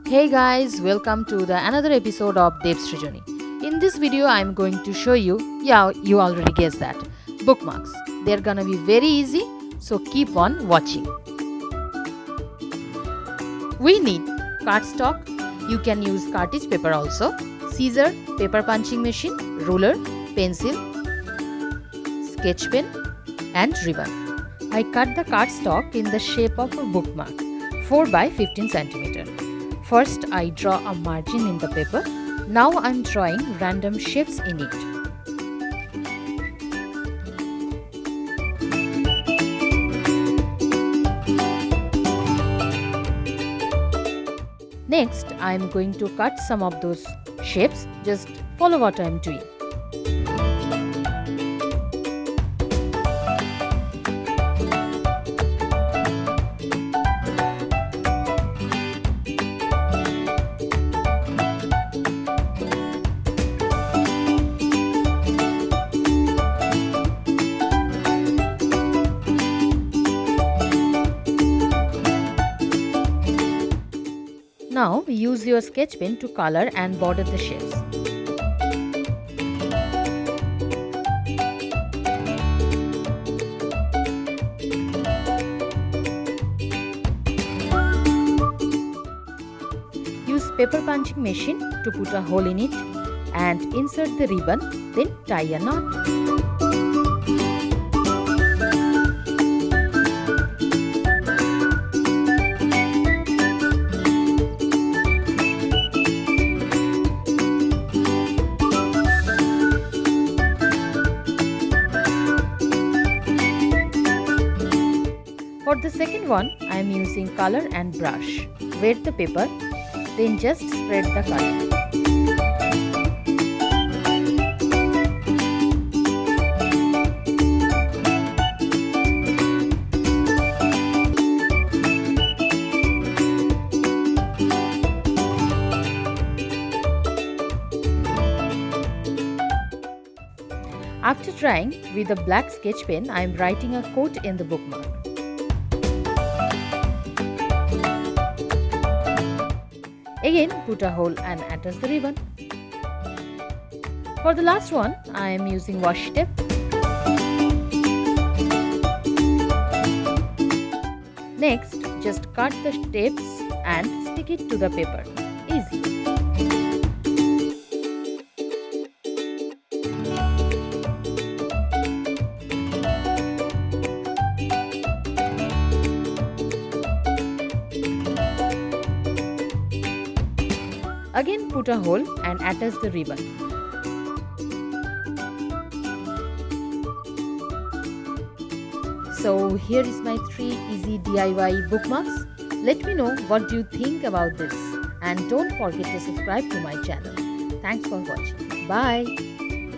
Hey guys, welcome to the another episode of Debsrijani. In this video, I'm going to show you, you already guessed that, bookmarks. They're gonna be very easy, so keep on watching. We need cardstock. You can use cartridge paper also, scissor, paper punching machine, ruler, pencil, sketch pen, and ribbon. I cut the cardstock in the shape of a bookmark, 4 by 15 centimeter. First, I draw a margin in the paper. Now I'm drawing random shapes in it. Next, I'm going to cut some of those shapes. Just follow what I'm doing. Now use your sketch pen to color and border the shapes. Use paper punching machine to put a hole in it and insert the ribbon, then tie a knot. For the second one, I am using color and brush. Wet the paper, then just spread the color. After drawing with a black sketch pen, I am writing a quote in the bookmark. Again, put a hole and attach the ribbon. For the last one, I am using washi tape. Next, just cut the tapes and stick it to the paper. Easy. Again, put a hole and attach the ribbon. So here is my 3 easy DIY bookmarks. Let me know what do you think about this, and don't forget to subscribe to my channel. Thanks for watching. Bye.